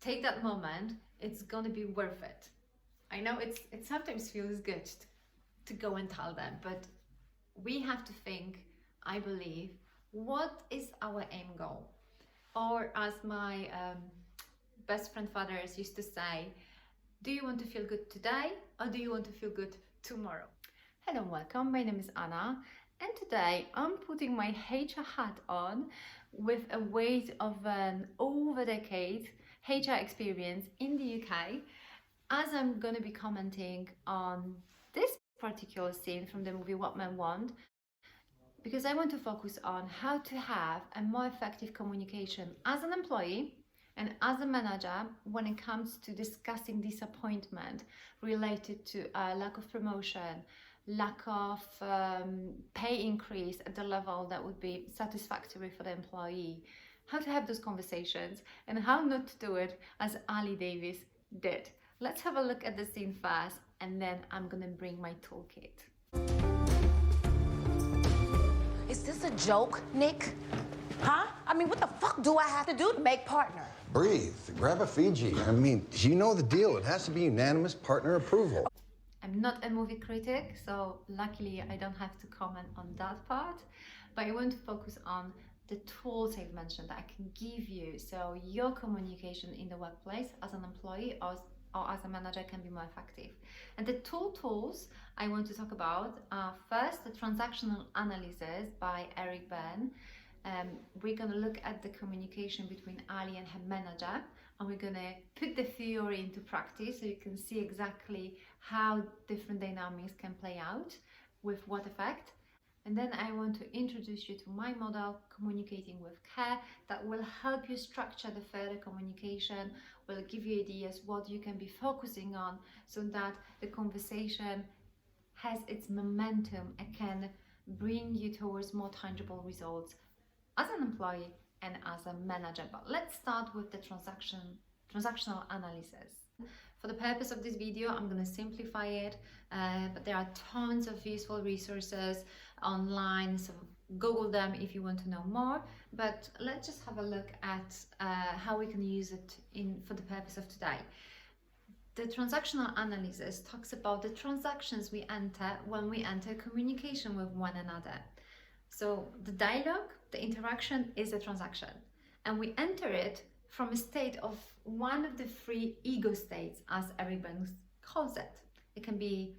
take that moment. It's gonna be worth it. I know it sometimes feels good to go and tell them, but we have to think, I believe, what is our aim goal? Or as my best friend fathers used to say, do you want to feel good today or do you want to feel good tomorrow? Hello, welcome. My name is Anna, and today I'm putting my HR hat on with a weight of an over decade HR experience in the UK, as I'm going to be commenting on this particular scene from the movie What Men Want, because I want to focus on how to have a more effective communication as an employee and as a manager when it comes to discussing disappointment related to lack of promotion, lack of pay increase at the level that would be satisfactory for the employee, how to have those conversations and how not to do it as Ali Davis did. Let's have a look at the scene first, and then I'm gonna bring my toolkit. Is this a joke, Nick? Huh? I mean, what the fuck do I have to do to make partner? Breathe. Grab a Fiji. I mean, you know the deal. It has to be unanimous partner approval. I'm not a movie critic, so luckily I don't have to comment on that part, but I want to focus on the tools I've mentioned that I can give you so your communication in the workplace as an employee or as a manager can be more effective. And the tools I want to talk about are first the transactional analysis by Eric Berne. We're going to look at the communication between Ali and her manager, and we're going to put the theory into practice so you can see exactly how different dynamics can play out with what effect. And then I want to introduce you to my model, Communicating with Care, that will help you structure the further communication, will give you ideas what you can be focusing on so that the conversation has its momentum and can bring you towards more tangible results as an employee and as a manager. But let's start with the transactional analysis. For the purpose of this video, I'm going to simplify it, but there are tons of useful resources online, so Google them if you want to know more. But let's just have a look at how we can use it for the purpose of today. The transactional analysis talks about the transactions we enter when we enter communication with one another. So the dialogue, the interaction is a transaction, and we enter it from a state of one of the three ego states, as Eric Berne calls it. It can be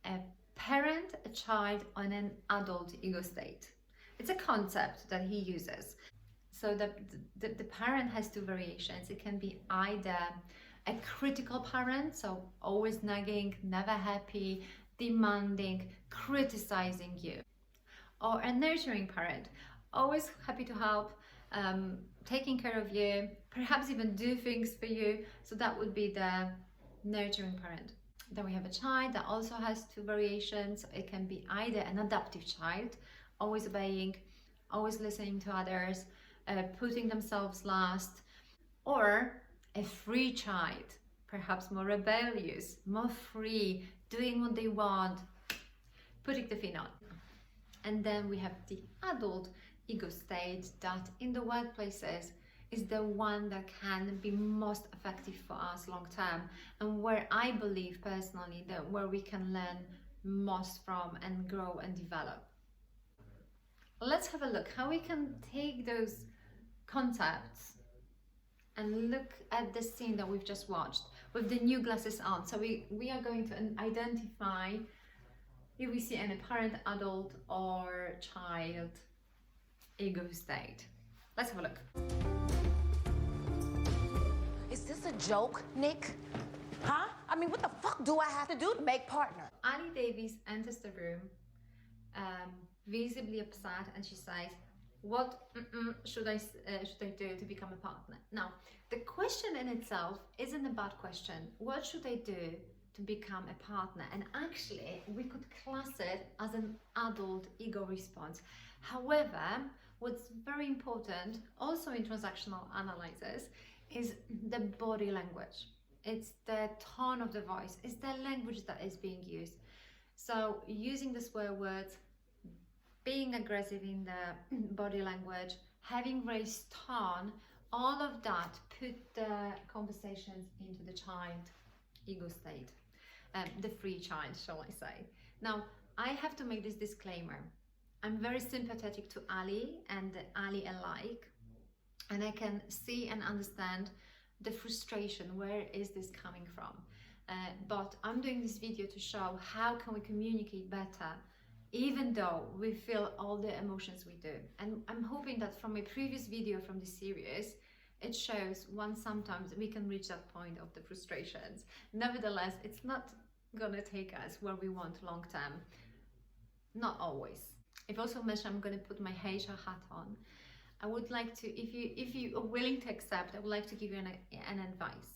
a parent, a child, or an adult ego state. It's a concept that he uses. So the parent has two variations. It can be either a critical parent, so always nagging, never happy, demanding, criticizing you, or a nurturing parent, always happy to help, taking care of you, perhaps even do things for you. So that would be the nurturing parent. Then we have a child that also has two variations. It can be either an adaptive child, always obeying, always listening to others, putting themselves last, or a free child, perhaps more rebellious, more free, doing what they want, putting the fin on. And then we have the adult ego state that in the workplaces is the one that can be most effective for us long term, and where I believe personally that where we can learn most from and grow and develop. Let's have a look how we can take those concepts and look at the scene that we've just watched with the new glasses on. So we are going to identify if we see any parent, adult, or child ego state. Let's have a look. Is this a joke, Nick? Huh? I mean, what the fuck do I have to do to make partner? Ali Davis enters the room, visibly upset, and she says, what should I do to become a partner? Now, the question in itself isn't a bad question. What should I do to become a partner? And actually, we could class it as an adult ego response. However, what's very important also in transactional analysis is the body language. It's the tone of the voice, it's the language that is being used. So using the swear words, being aggressive in the body language, having raised tone, all of that put the conversations into the child ego state, the free child, shall I say. Now, I have to make this disclaimer. I'm very sympathetic to Ali and Ali alike, and I can see and understand the frustration. Where is this coming from? But I'm doing this video to show how can we communicate better, even though we feel all the emotions we do. And I'm hoping that from a previous video from this series, it shows once sometimes we can reach that point of the frustrations. Nevertheless, it's not gonna take us where we want long term. Not always. I've also mentioned I'm gonna put my HR hat on. I would like to, if you are willing to accept, I would like to give you an advice.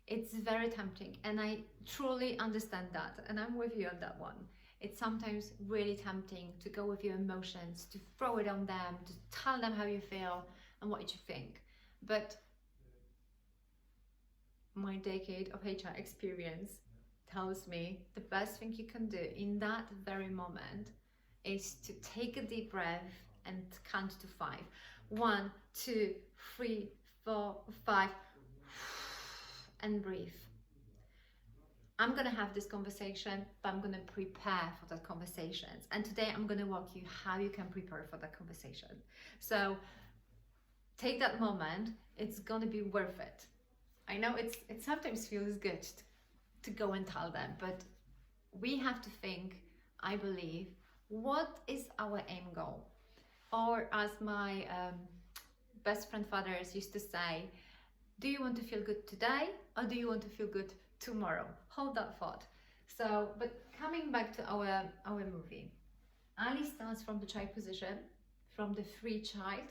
It's very tempting, and I truly understand that, and I'm with you on that one. It's sometimes really tempting to go with your emotions, to throw it on them, to tell them how you feel and what you think. But my decade of HR experience tells me the best thing you can do in that very moment is to take a deep breath and count to 5. 1, 2, 3, 4, 5, and breathe. I'm gonna have this conversation, but I'm gonna prepare for that conversation. And today I'm gonna walk you how you can prepare for that conversation. So take that moment, it's gonna be worth it. I know it sometimes feels good to go and tell them, but we have to think, I believe, what is our aim goal? Or as my best friend fathers used to say, do you want to feel good today or do you want to feel good tomorrow? Hold that thought. So, but coming back to our movie, Ali starts from the child position, from the free child,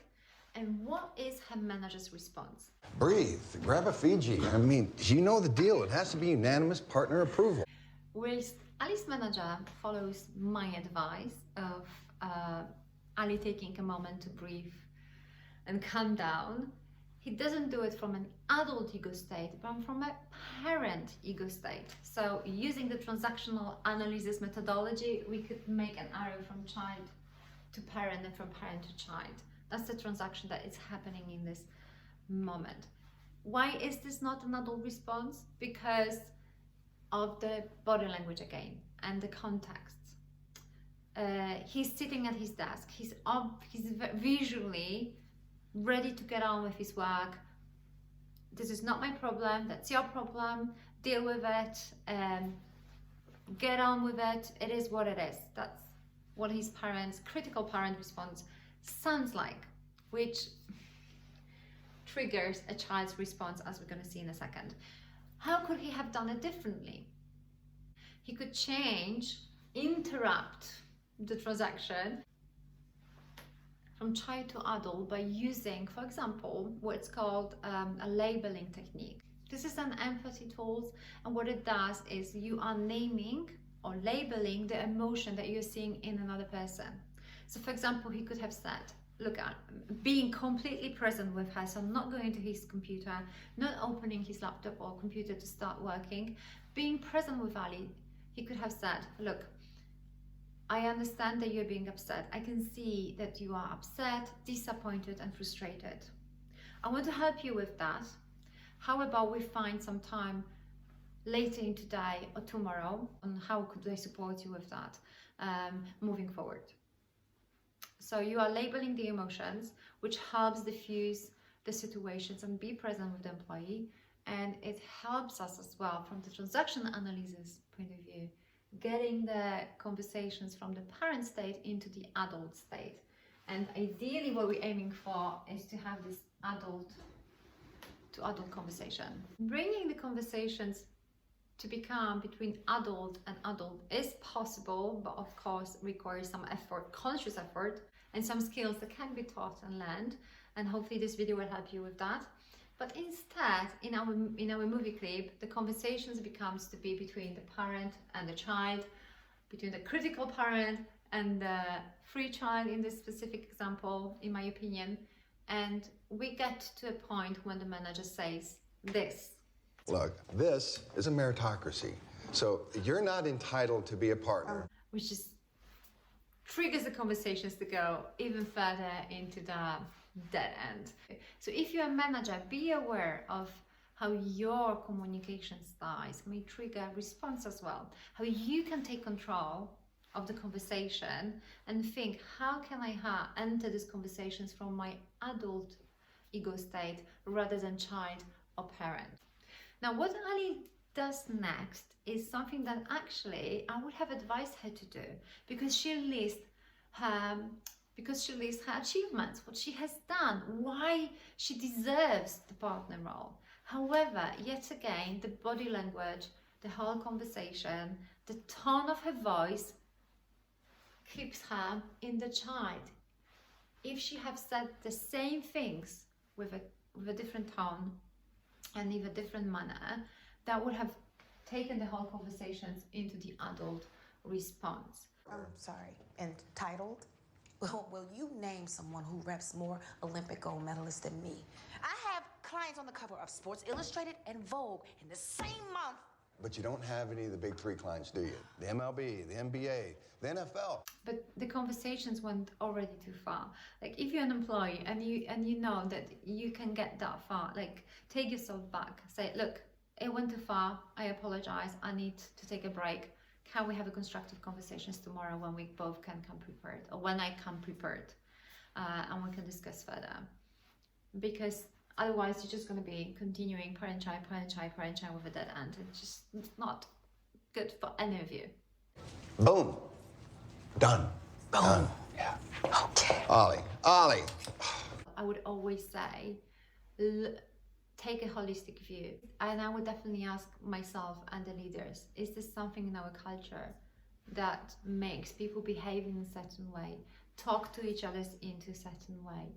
and what is her manager's response? Breathe, grab a Fiji. I mean, you know the deal. It has to be unanimous partner approval. Whilst Ali's manager follows my advice of Ali taking a moment to breathe and calm down, he doesn't do it from an adult ego state, but from a parent ego state. So using the transactional analysis methodology, we could make an arrow from child to parent and from parent to child. That's the transaction that is happening in this moment. Why is this not an adult response? Because of the body language again and the context. He's sitting at his desk. He's visually ready to get on with his work. This is not my problem, that's your problem, deal with it, get on with it, it is what it is. That's what his parents' critical parent response sounds like, which triggers a child's response, as we're going to see in a second. How could he have done it differently? He could change, interrupt the transaction from child to adult by using, for example, what's called a labeling technique. This is an empathy tool, and what it does is you are naming or labeling the emotion that you're seeing in another person. So for example, he could have said, look, being completely present with her, so not going to his computer, not opening his laptop or computer to start working, being present with Ali, he could have said, look, I understand that you're being upset. I can see that you are upset, disappointed, and frustrated. I want to help you with that. How about we find some time later in today or tomorrow on how could I support you with that moving forward. So you are labeling the emotions, which helps diffuse the situations and be present with the employee. And it helps us as well from the transaction analysis point of view, getting the conversations from the parent state into the adult state. And ideally what we're aiming for is to have this adult to adult conversation. Bringing the conversations to become between adult and adult is possible, but of course requires some effort, conscious effort, and some skills that can be taught and learned. And hopefully this video will help you with that. But instead, in our movie clip, the conversations becomes to be between the parent and the child, between the critical parent and the free child in this specific example, in my opinion. And we get to a point when the manager says this. Look, this is a meritocracy. So you're not entitled to be a partner. Which just triggers the conversations to go even further into the dead end. So if you're a manager, be aware of how your communication styles may trigger response as well. How you can take control of the conversation and think, how can I enter these conversations from my adult ego state rather than child or parent. Now, what Ali does next is something that actually I would have advised her to do, because she lists her achievements, what she has done, why she deserves the partner role. However, yet again, the body language, the whole conversation, the tone of her voice keeps her in the child. If she have said the same things with a different tone and in a different manner, that would have taken the whole conversations into the adult response. I'm sorry, entitled? Well, you name someone who reps more Olympic gold medalists than me. I have clients on the cover of Sports Illustrated and Vogue in the same month. But you don't have any of the big three clients, do you? The MLB, the NBA, the NFL. But the conversations went already too far. Like, if you're an employee and you know that you can get that far, like, take yourself back. Say, look, it went too far. I apologize. I need to take a break. Can we have a constructive conversations tomorrow when we both can come prepared, or when I come prepared, and we can discuss further? Because otherwise, you're just going to be continuing parent-child with a dead end. It's not good for any of you. Boom. Done. Boom. Done. Yeah. Okay. Ollie. I would always say, take a holistic view. And I would definitely ask myself and the leaders, is this something in our culture that makes people behave in a certain way, talk to each other into a certain way?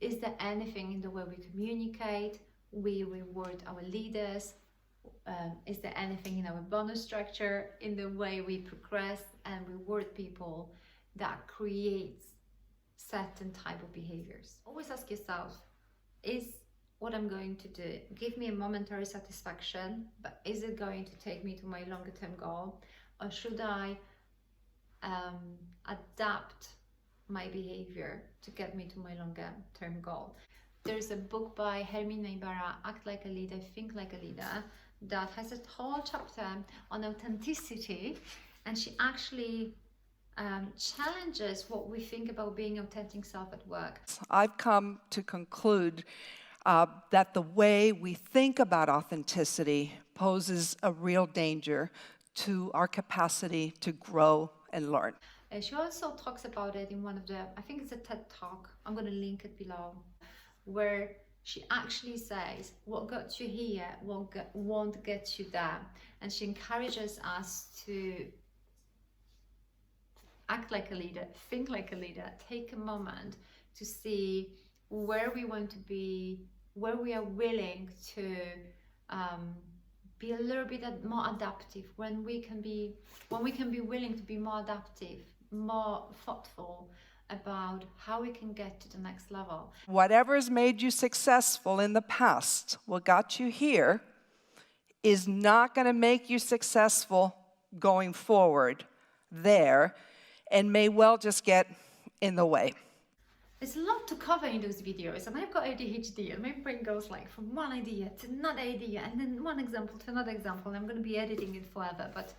Is there anything in the way we communicate, we reward our leaders? Is there anything in our bonus structure, in the way we progress and reward people, that creates certain type of behaviors? Always ask yourself, is what I'm going to do give me a momentary satisfaction, but is it going to take me to my longer term goal? Or should I adapt my behavior to get me to my longer term goal? There's a book by Herminia Ibarra, Act Like a Leader, Think Like a Leader, that has a whole chapter on authenticity, and she actually challenges what we think about being authentic self at work. I've come to conclude that the way we think about authenticity poses a real danger to our capacity to grow and learn. She also talks about it in one of the, I think it's a TED Talk, I'm going to link it below, where she actually says, what got you here won't get you there. And she encourages us to act like a leader, think like a leader, take a moment to see where we want to be, where we are willing to be a little bit more adaptive, when we can be willing to be more adaptive, more thoughtful about how we can get to the next level. Whatever's made you successful in the past, what got you here, is not going to make you successful going forward there, and may well just get in the way. There's a lot to cover in those videos, and I've got ADHD, and my brain goes like from one idea to another idea, and then one example to another example, and I'm going to be editing it forever, but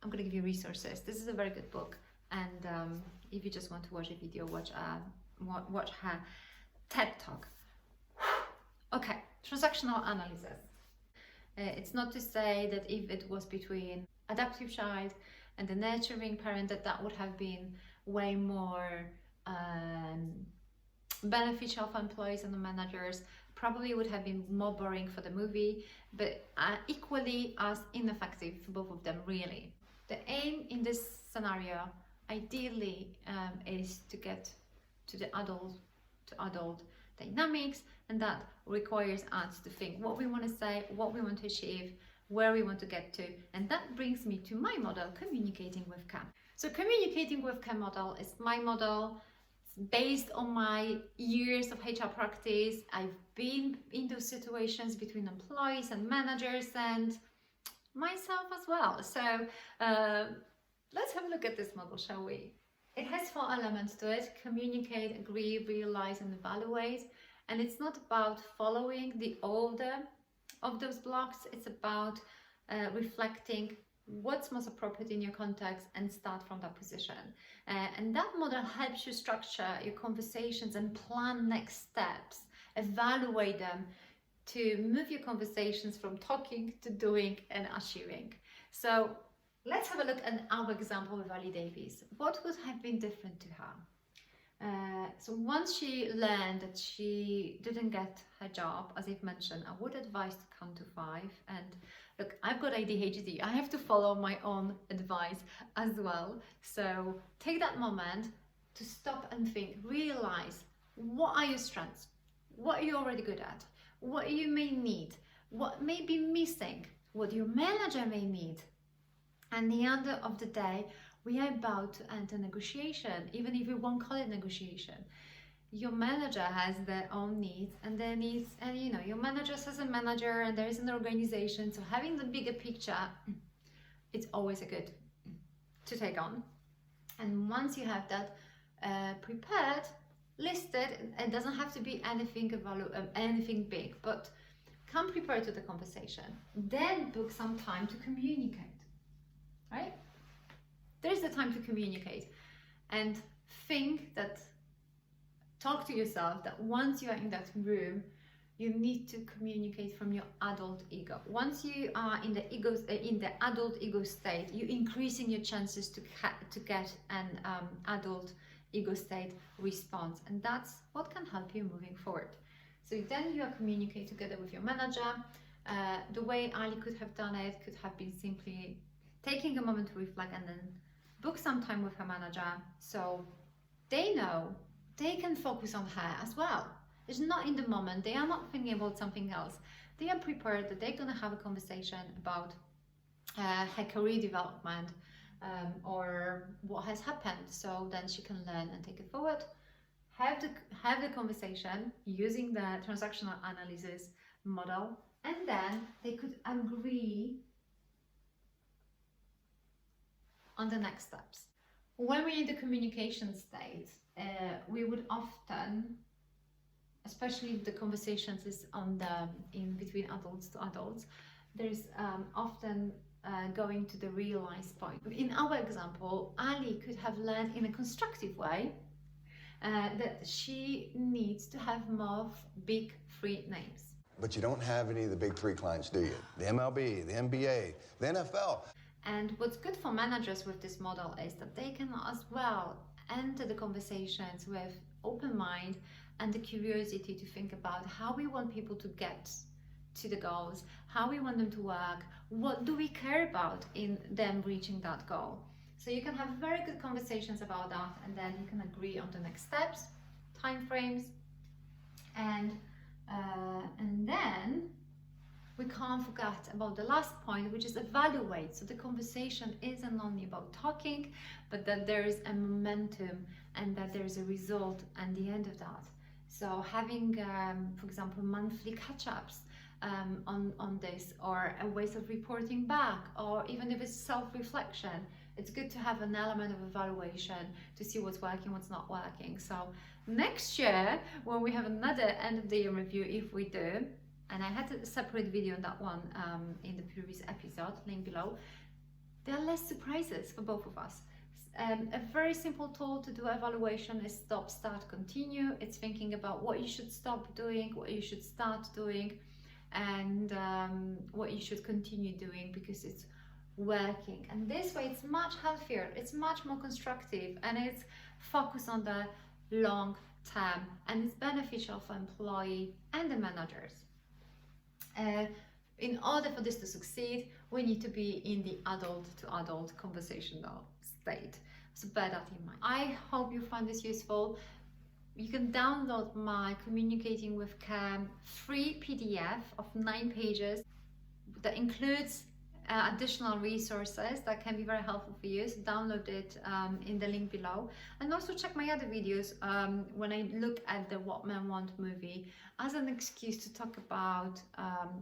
I'm going to give you resources. This is a very good book, and if you just want to watch a video, watch her TED Talk. Okay, transactional analysis. It's not to say that if it was between adaptive child and the nurturing parent, that would have been way more beneficial for employees and the managers. Probably would have been more boring for the movie, but equally as ineffective for both of them, really. The aim in this scenario, ideally, is to get to the adult dynamics, and that requires us to think what we want to say, what we want to achieve, where we want to get to. And that brings me to my model, communicating with care. So communicating with care model is my model. It's based on my years of HR practice. I've been in those situations between employees and managers and myself as well. So let's have a look at this model, shall we? It has 4 elements to it: communicate, agree, realize, and evaluate. And it's not about following the order of those blocks, it's about reflecting what's most appropriate in your context and start from that position. And that model helps you structure your conversations and plan next steps, evaluate them to move your conversations from talking to doing and achieving. So let's have a look at our example with Ali Davies. What would have been different to her? So once she learned that she didn't get her job, as I've mentioned, I would advise to count to 5. And look, I've got ADHD. I have to follow my own advice as well. So take that moment to stop and think, realize what are your strengths? What are you already good at? What you may need? What may be missing? What your manager may need? And the end of the day, we are about to enter negotiation, even if we won't call it negotiation. Your manager has their own needs and their needs, and you know, your manager has a manager and there is an organization. So having the bigger picture, it's always a good to take on. And once you have that prepared, listed, it doesn't have to be anything big, but come prepared to the conversation. Then book some time to communicate, right? There's the time to communicate, and talk to yourself that once you are in that room, you need to communicate from your adult ego. Once you are in the adult ego state, you're increasing your chances to get an adult ego state response, and that's what can help you moving forward. So then you are communicate together with your manager. The way Ali could have done it could have been simply taking a moment to reflect and then book some time with her manager, so they know they can focus on her as well. It's not in the moment, they are not thinking about something else. They are prepared that they're going to have a conversation about her career development or what has happened, so then she can learn and take it forward. Have the conversation using the transactional analysis model, and then they could agree on the next steps. When we're in the communication state, we would often, especially if the conversations is in between adults to adults, there's often going to the realized point. In our example, Ali could have learned in a constructive way that she needs to have more big 3 names. But you don't have any of the big 3 clients, do you? The MLB, the NBA, the NFL. And what's good for managers with this model is that they can as well enter the conversations with open mind and the curiosity to think about how we want people to get to the goals, how we want them to work, what do we care about in them reaching that goal. So you can have very good conversations about that, and then you can agree on the next steps, timeframes, and then we can't forget about the last point, which is evaluate. So the conversation isn't only about talking, but that there is a momentum and that there is a result at the end of that. So having, for example, monthly catch-ups on this, or a ways of reporting back, or even if it's self-reflection, it's good to have an element of evaluation to see what's working, what's not working. So next year, when we have another end of the year review, if we do, and I had a separate video on that one in the previous episode, link below, there are less surprises for both of us. A very simple tool to do evaluation is stop, start, continue. It's thinking about what you should stop doing, what you should start doing, and what you should continue doing because it's working. And this way it's much healthier, it's much more constructive, and it's focused on the long term, and it's beneficial for employee and the managers. In order for this to succeed, we need to be in the adult to adult conversational state. So bear that in mind. I hope you find this useful. You can download my Communicating with Cam free PDF of 9 pages that includes additional resources that can be very helpful for you. So download it in the link below, and also check my other videos when I look at the What Men Want movie as an excuse to talk about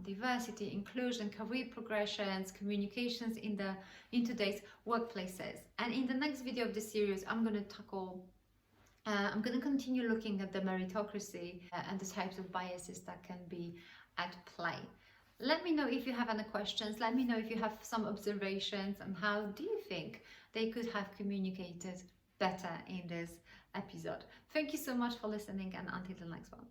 diversity, inclusion, career progressions, communications in today's workplaces. And in the next video of this series, I'm going to continue looking at the meritocracy and the types of biases that can be at play. Let me know if you have any questions. Let me know if you have some observations, and how do you think they could have communicated better in this episode. Thank you so much for listening, and until the next one.